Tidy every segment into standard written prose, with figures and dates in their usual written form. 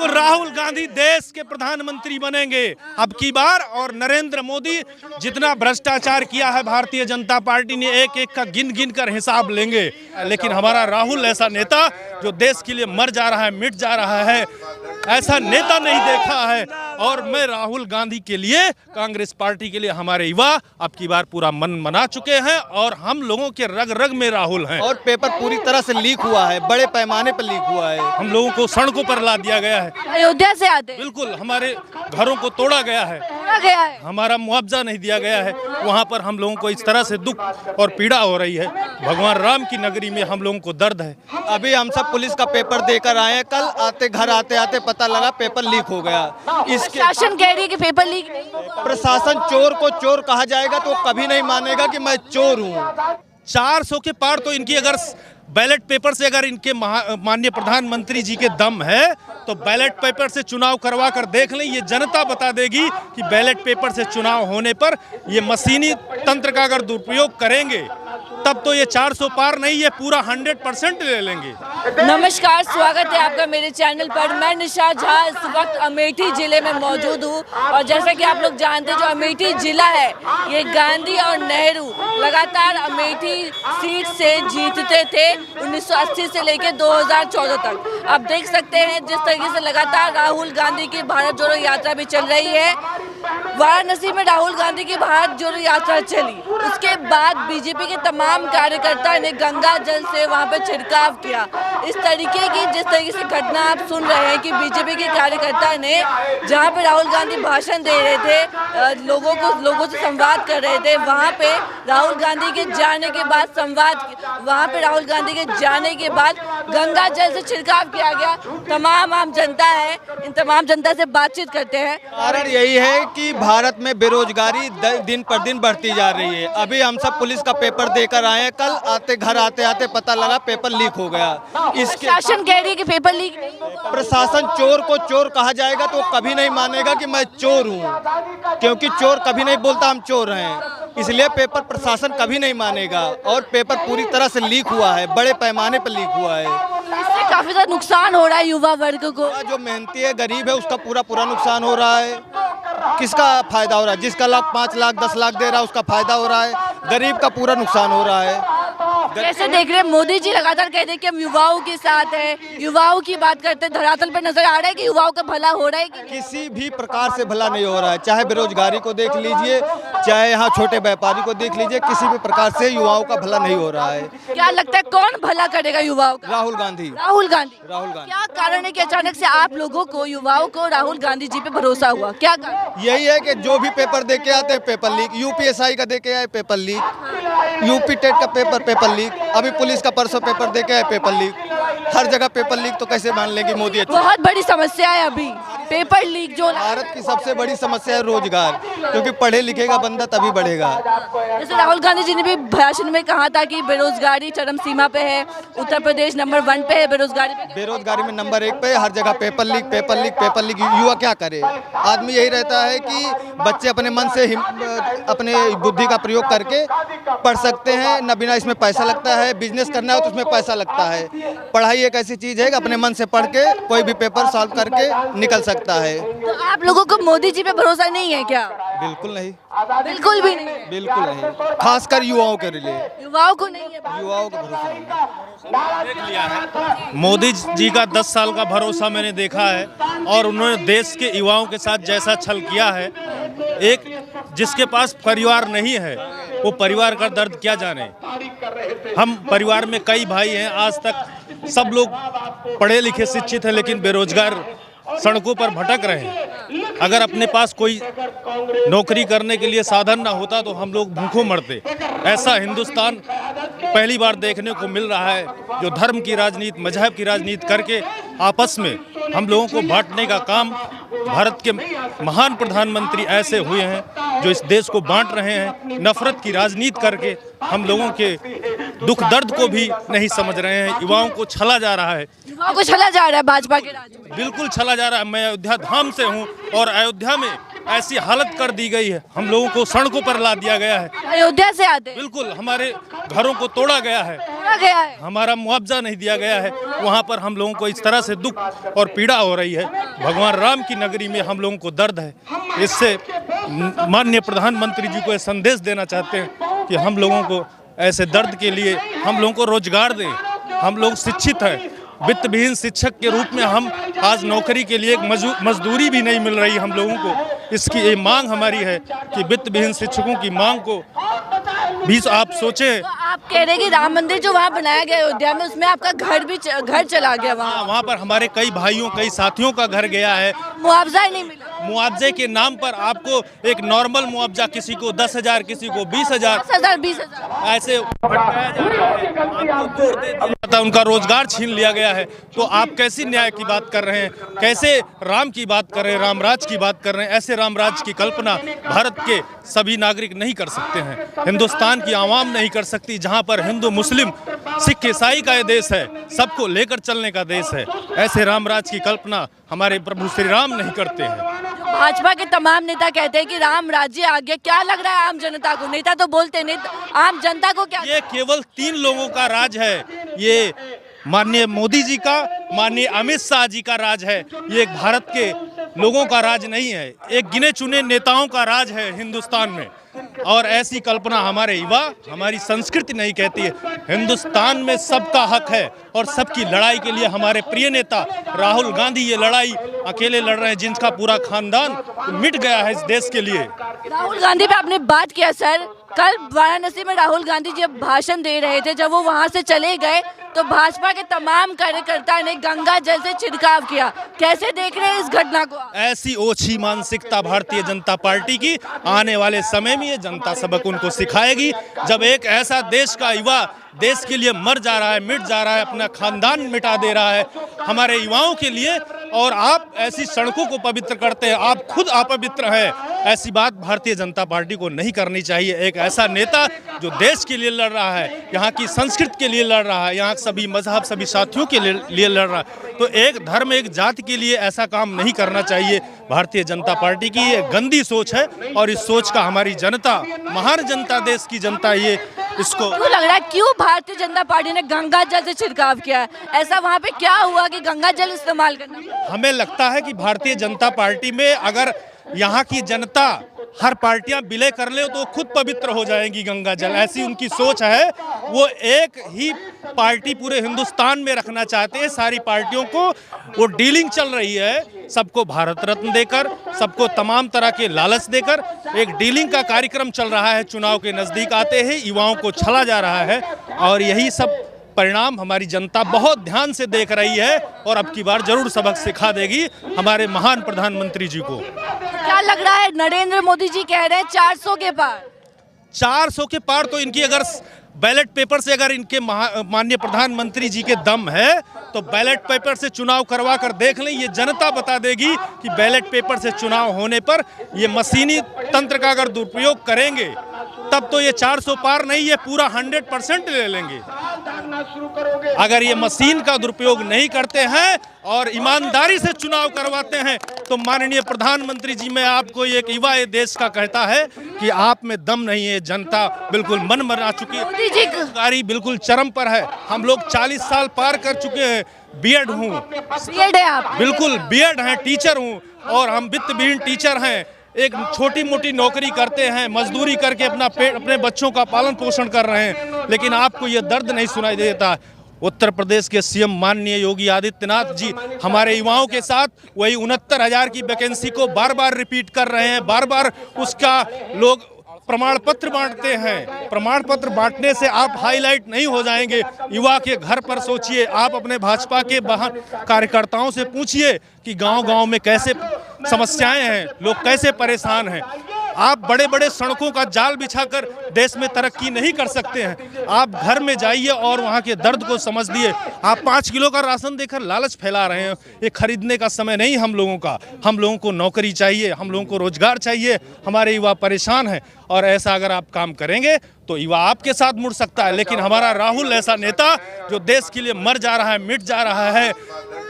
बिल्कुल राहुल गांधी देश के प्रधानमंत्री बनेंगे अब की बार। और नरेंद्र मोदी जितना भ्रष्टाचार किया है भारतीय जनता पार्टी ने एक एक का गिन गिन कर हिसाब लेंगे। लेकिन हमारा राहुल ऐसा नेता जो देश के लिए मर जा रहा है, मिट जा रहा है, ऐसा नेता नहीं देखा है। और मैं राहुल गांधी के लिए, कांग्रेस पार्टी के लिए हमारे युवा अब की बार पूरा मन बना चुके हैं और हम लोगों के रग रग में राहुल हैं। और पेपर पूरी तरह से लीक हुआ है, बड़े पैमाने पर लीक हुआ है। हम लोगों को सड़कों पर ला दिया गया है। अयोध्या से आते हैं। बिल्कुल, हमारे घरों को तोड़ा गया है, हमारा मुआवजा नहीं दिया गया है। वहाँ पर हम लोगों को इस तरह से दुख और पीड़ा हो रही है। भगवान राम की नगरी में हम लोगों को दर्द है। अभी हम सब पुलिस का पेपर देकर आए हैं, कल आते घर आते आते पता लगा पेपर लीक हो गया। इसके शासन कह रही है कि पेपर लीक नहीं। प्रशासन चोर को चोर कहा जाएगा तो कभी नहीं मानेगा कि मैं चोर हूँ। 400 के पार तो इनकी अगर बैलेट पेपर से अगर इनके माननीय प्रधानमंत्री जी के दम है तो बैलेट पेपर से चुनाव करवा कर देख लें। ये जनता बता देगी कि बैलेट पेपर से चुनाव होने पर ये मशीनी तंत्र का अगर दुरुपयोग करेंगे तब तो ये 400 पार नहीं, ये पूरा 100% ले लेंगे। नमस्कार, स्वागत है आपका मेरे चैनल पर। मैं निशा झा इस वक्त अमेठी जिले में मौजूद हूँ और जैसा कि आप लोग जानते हैं जो अमेठी जिला है ये गांधी और नेहरू लगातार अमेठी सीट से जीतते थे 1980 से लेकर 2014 तक। आप देख सकते हैं जिस तरीके से लगातार राहुल गांधी की भारत जोड़ो यात्रा भी चल रही है। वाराणसी में राहुल गांधी की भारत जोड़ो यात्रा चली, उसके बाद बीजेपी के तमाम कार्यकर्ता ने गंगा जल से वहां पे छिड़काव किया। इस तरीके की जिस तरीके से घटना आप सुन रहे हैं कि बीजेपी के कार्यकर्ता ने जहां पे राहुल गांधी भाषण दे रहे थे, लोगों से संवाद कर रहे थे, वहां पे राहुल गांधी के जाने के बाद राहुल गांधी के जाने के बाद गंगा जल से छिड़काव किया गया। तमाम आम जनता है, इन तमाम जनता से बातचीत करते हैं। कारण यही है कि भारत में बेरोजगारी दिन पर दिन बढ़ती जा रही है। अभी हम सब पुलिस का पेपर देकर आए हैं, कल घर आते आते पता लगा पेपर लीक हो गया। इसके शासन कह रही है कि पेपर लीक नहीं। प्रशासन चोर को चोर कहा जाएगा तो कभी नहीं मानेगा कि मैं चोर हूँ, क्योंकि चोर कभी नहीं बोलता हम चोर हैं। इसलिए पेपर प्रशासन कभी नहीं मानेगा। और पेपर पूरी तरह से लीक हुआ है, बड़े पैमाने पर लीक हुआ है। इससे काफी ज्यादा नुकसान हो रहा है युवा वर्ग को। जो मेहनती है, गरीब है, उसका पूरा नुकसान हो रहा है। किसका फायदा हो रहा है? जिसका लाख 5 लाख 10 लाख दे रहा है उसका फायदा हो रहा है, गरीब का पूरा नुकसान हो रहा है। कैसे देख रहे हैं मोदी जी लगातार कहते हैं कि हम युवाओं के साथ हैं, युवाओं की बात करते हैं, धरातल पर नजर आ रहा है कि युवाओं का भला हो रहा है कि किसी भी प्रकार से भला नहीं हो रहा है। चाहे बेरोजगारी को देख लीजिए, चाहे यहाँ छोटे व्यापारी को देख लीजिए, किसी भी प्रकार से युवाओं का भला नहीं हो रहा है। क्या लगता है कौन भला करेगा युवाओं का? राहुल गांधी। क्या कारण है कि अचानक से आप लोगों को, युवाओं को राहुल गांधी जी पे भरोसा हुआ? क्या कारण? यही है कि जो भी पेपर दे के आते हैं पेपर लीक। यूपीएसआई का दे के आए पेपर लीक, यूपी टेट का पेपर लीक, अभी पुलिस का परसों पेपर दे के आए पेपर लीक। हर जगह पेपर लीक तो कैसे मान लेंगे मोदी? बहुत बड़ी समस्या है अभी पेपर लीक। जो भारत की सबसे बड़ी समस्या है रोजगार, क्योंकि पढ़े लिखेगा बंदा तभी बढ़ेगा। जैसे राहुल गांधी जी ने भी भाषण में कहा था कि बेरोजगारी चरम सीमा पे है, उत्तर प्रदेश नंबर 1 पे है बेरोजगारी में नंबर 1 पे। हर जगह पेपर लीक। युवा क्या करे? आदमी यही रहता है कि बच्चे अपने मन से अपने बुद्धि का प्रयोग करके पढ़ सकते हैं, न बिना इसमें पैसा लगता है। बिजनेस करना है तो उसमें पैसा लगता है। पढ़ाई एक ऐसी चीज है कि अपने मन से पढ़ के कोई भी पेपर सॉल्व करके निकल सकता है। तो आप लोगों को मोदी जी पे भरोसा नहीं है क्या? बिल्कुल नहीं, बिल्कुल भी नहीं। बिल्कुल नहीं, खासकर युवाओं के लिए। युवाओं को नहीं है, युवाओं को भरोसा नहीं। देख लिया है मोदी जी का 10 साल का भरोसा मैंने देखा है और उन्होंने देश के युवाओं के साथ जैसा छल किया है। एक जिसके पास परिवार नहीं है वो परिवार का दर्द क्या जाने। हम परिवार में कई भाई हैं, आज तक सब लोग पढ़े लिखे शिक्षित हैं लेकिन बेरोजगार सड़कों पर भटक रहे हैं। अगर अपने पास कोई नौकरी करने के लिए साधन ना होता तो हम लोग भूखों मरते। ऐसा हिंदुस्तान पहली बार देखने को मिल रहा है जो धर्म की राजनीति, मजहब की राजनीति करके आपस में हम लोगों को बांटने का काम। भारत के महान प्रधानमंत्री ऐसे हुए हैं जो इस देश को बांट रहे हैं, नफरत की राजनीति करके हम लोगों के दुख दर्द को भी नहीं समझ रहे हैं। युवाओं को छला जा रहा है, युवाओं को छला जा रहा है भाजपा के राज में। बिल्कुल छला जा रहा है। मैं अयोध्या धाम से हूँ और अयोध्या में ऐसी हालत कर दी गई है, हम लोगों को सड़कों पर ला दिया गया है। अयोध्या से आते हैं। बिल्कुल, हमारे घरों को तोड़ा गया है, छोड़ा गया है। हमारा मुआवजा नहीं दिया गया है। वहाँ पर हम लोगों को इस तरह से दुख और पीड़ा हो रही है। भगवान राम की नगरी में हम लोगों को दर्द है। इससे माननीय प्रधानमंत्री जी को ये संदेश देना चाहते हैं कि हम लोगों को ऐसे दर्द के लिए हम लोगों को रोजगार दें। हम लोग शिक्षित हैं, वित्त विहीन शिक्षक के रूप में हम आज नौकरी के लिए एक मजदूरी भी नहीं मिल रही हम लोगों को। इसकी ये मांग हमारी है कि वित्त विहीन शिक्षकों की मांग को भी आप सोचें। तो आप कह रहे हैं कि राम मंदिर जो वहाँ बनाया गया अयोध्या में, उसमें आपका घर चला गया वहाँ पर हमारे कई भाइयों कई साथियों का घर गया है। मुआवजा ही नहीं मिला। मुआवजे के नाम पर आपको एक नॉर्मल मुआवजा, किसी को 10,000, किसी को 20,000, 20,000 ऐसे भटकाया जा रहा है। आपको जोर दे दिया जाता है, उनका रोजगार छीन लिया गया है। तो आप कैसी न्याय की बात कर रहे हैं, कैसे राम की बात कर रहे हैं, रामराज की बात कर रहे हैं। ऐसे रामराज की कल्पना भारत के सभी नागरिक नहीं कर सकते हैं, हिंदुस्तान की आवाम नहीं कर सकती। जहां पर हिंदू मुस्लिम सिख ईसाई का ये देश है, सबको लेकर चलने का देश है। ऐसे रामराज की कल्पना हमारे प्रभु श्री राम नहीं करते हैं। भाजपा के तमाम नेता कहते हैं कि राम राज्य आ गया। क्या लग रहा है आम जनता को? नेता तो बोलते हैं, आम जनता को क्या? ये केवल 3 लोगों का राज है। ये माननीय मोदी जी का, माननीय अमित शाह जी का राज है। ये एक भारत के लोगों का राज नहीं है, एक गिने चुने नेताओं का राज है हिंदुस्तान में। और ऐसी कल्पना हमारे युवा, हमारी संस्कृति नहीं कहती है। हिंदुस्तान में सबका हक है और सबकी लड़ाई के लिए हमारे प्रिय नेता राहुल गांधी ये लड़ाई अकेले लड़ रहे हैं, जिनका पूरा खानदान मिट गया है इस देश के लिए। राहुल गांधी पे आपने बात किया सर, कल वाराणसी में राहुल गांधी जब भाषण दे रहे थे, जब वो वहां से चले गए तो भाजपा के तमाम कार्यकर्ता ने गंगा जल से छिड़काव किया। कैसे देख रहे हैं इस घटना को? ऐसी ओछी मानसिकता भारतीय जनता पार्टी की आने वाले समय में ये जनता सबक उनको सिखाएगी। जब एक ऐसा देश का युवा देश के लिए मर जा रहा है, मिट जा रहा है, अपना खानदान मिटा दे रहा है हमारे युवाओं के लिए, और आप ऐसी सड़कों को पवित्र करते हैं, आप खुद अपवित्र हैं। ऐसी बात भारतीय जनता पार्टी को नहीं करनी चाहिए। एक ऐसा नेता जो देश के लिए लड़ रहा है, यहाँ की संस्कृति के लिए लड़ रहा है, यहाँ सभी मजहब सभी साथियों के लिए लड़ रहा है, तो एक धर्म एक जाति के लिए ऐसा काम नहीं करना चाहिए। भारतीय जनता पार्टी की ये गंदी सोच है और इस सोच का हमारी जनता, महान जनता, देश की जनता, ये इसको क्यों लग रहा है, क्यों भारतीय जनता पार्टी ने गंगा जल से छिड़काव किया? ऐसा वहाँ पे क्या हुआ कि गंगा जल इस्तेमाल करना? हमें लगता है कि भारतीय जनता पार्टी में अगर यहाँ की जनता हर पार्टियां विलय कर ले तो खुद पवित्र हो जाएंगी गंगा जल, ऐसी उनकी सोच है। वो एक ही पार्टी पूरे हिंदुस्तान में रखना चाहते हैं, सारी पार्टियों को। वो डीलिंग चल रही है, सबको भारत रत्न देकर, सबको तमाम तरह के लालच देकर एक डीलिंग का कार्यक्रम चल रहा है। चुनाव के नज़दीक आते ही युवाओं को छला जा रहा है और यही सब परिणाम हमारी जनता बहुत ध्यान से देख रही है और अब की बार जरूर सबक सिखा देगी हमारे महान प्रधानमंत्री जी को। क्या लग रहा है, नरेंद्र मोदी जी कह रहे हैं 400 के पार? 400 के पार तो इनकी अगर बैलेट पेपर से अगर इनके माननीय प्रधानमंत्री जी के दम है तो बैलेट पेपर से चुनाव करवा कर देख लें। ये जनता बता देगी कि बैलेट पेपर से चुनाव होने पर ये मशीनी तंत्र का अगर दुरुपयोग करेंगे तब तो ये 400 पार नहीं, ये पूरा 100% ले लेंगे। अगर ये मशीन का दुरुपयोग नहीं करते हैं और ईमानदारी से चुनाव करवाते हैं तो माननीय प्रधानमंत्री जी, मैं आपको एक युवा ये देश का कहता है कि आप में दम नहीं है। जनता बिल्कुल मन बना चुकी है, बेरोजगारी बिल्कुल चरम पर है। हम लोग 40 साल पार कर चुके हैं। बीएड हूँ, बीएड है आप? बिल्कुल बीएड है, टीचर हूँ और हम वित्त विहीन टीचर हैं। एक छोटी मोटी नौकरी करते हैं, मजदूरी करके अपने बच्चों का पालन पोषण कर रहे हैं, लेकिन आपको ये दर्द नहीं सुनाई देता। उत्तर प्रदेश के सीएम माननीय योगी आदित्यनाथ जी हमारे युवाओं के साथ वही 69,000 की वैकेंसी को बार बार रिपीट कर रहे हैं, बार बार उसका लोग प्रमाण पत्र बांटते हैं। प्रमाण पत्र बांटने से आप हाईलाइट नहीं हो जाएंगे। युवा के घर पर सोचिए, आप अपने भाजपा के कार्यकर्ताओं से पूछिए कि गांव-गांव में कैसे समस्याएं हैं, लोग कैसे परेशान हैं। आप बड़े बड़े सड़कों का जाल बिछाकर देश में तरक्की नहीं कर सकते हैं। आप घर में जाइए और वहाँ के दर्द को समझ लिए। आप 5 किलो का राशन देकर लालच फैला रहे हैं। ये खरीदने का समय नहीं हम लोगों का। हम लोगों को नौकरी चाहिए, हम लोगों को रोजगार चाहिए। हमारे युवा परेशान हैं और ऐसा अगर आप काम करेंगे तो युवा आपके साथ मुड़ सकता है। लेकिन हमारा राहुल ऐसा नेता जो देश के लिए मर जा रहा है, मिट जा रहा है,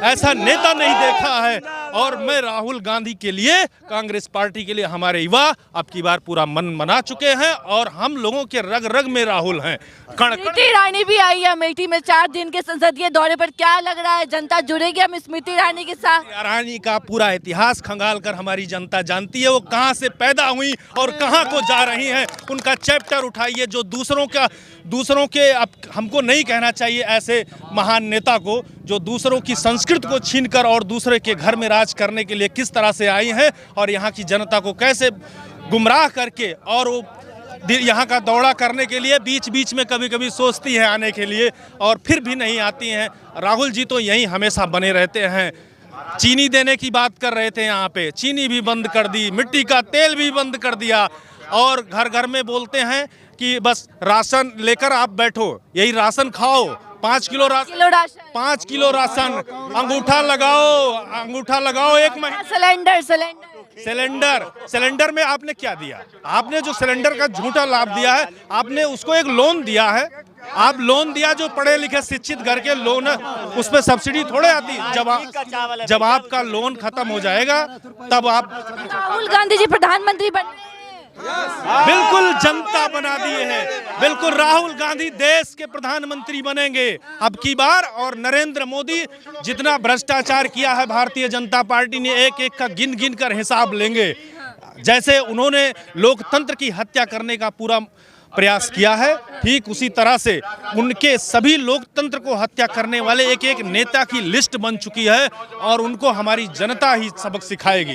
ऐसा नेता नहीं देखा है। और मैं राहुल गांधी के लिए, कांग्रेस पार्टी के लिए हमारे युवा अब की बार पूरा मन बना चुके हैं और हम लोगों के रग रग में राहुल हैं। स्मृति ईरानी भी आई है अमेठी में 4 दिन के संसदीय दौरे पर। क्या लग रहा है, जनता जुड़ेगी हम स्मृति ईरानी के साथ? ईरानी का पूरा इतिहास खंगाल कर हमारी जनता जानती है, वो कहां से पैदा हुई और कहां को जा रही हैं। उनका चैप्टर उठाइए, जो दूसरों के, अब हमको नहीं कहना चाहिए ऐसे महान नेता को जो दूसरों की संस्कृति को छीनकर और दूसरे के घर में राज करने के लिए किस तरह से आई हैं और यहाँ की जनता को कैसे गुमराह करके, और वो यहाँ का दौरा करने के लिए बीच बीच में कभी कभी सोचती हैं आने के लिए और फिर भी नहीं आती हैं। राहुल जी तो यहीं हमेशा बने रहते हैं। चीनी देने की बात कर रहे थे, यहाँ पे चीनी भी बंद कर दी, मिट्टी का तेल भी बंद कर दिया, और घर घर में बोलते हैं कि बस राशन लेकर आप बैठो, यही राशन खाओ, 5 किलो राशन, अंगूठा लगाओ 1 महीने। सिलेंडर में आपने क्या दिया? आपने जो सिलेंडर का झूठा लाभ दिया है, आपने उसको एक लोन दिया है। आप लोन दिया जो पढ़े लिखे शिक्षित घर के लोन, उस पर सब्सिडी थोड़े आती। जब आपका लोन खत्म हो जाएगा तब आप। राहुल गांधी जी प्रधानमंत्री बने, बिल्कुल जनता बना दिए हैं। बिल्कुल राहुल गांधी देश के प्रधानमंत्री बनेंगे अब की बार। और नरेंद्र मोदी जितना भ्रष्टाचार किया है भारतीय जनता पार्टी ने, एक एक का गिन गिन कर हिसाब लेंगे। जैसे उन्होंने लोकतंत्र की हत्या करने का पूरा प्रयास किया है, ठीक उसी तरह से उनके सभी लोकतंत्र को हत्या करने वाले एक एक नेता की लिस्ट बन चुकी है और उनको हमारी जनता ही सबक सिखाएगी।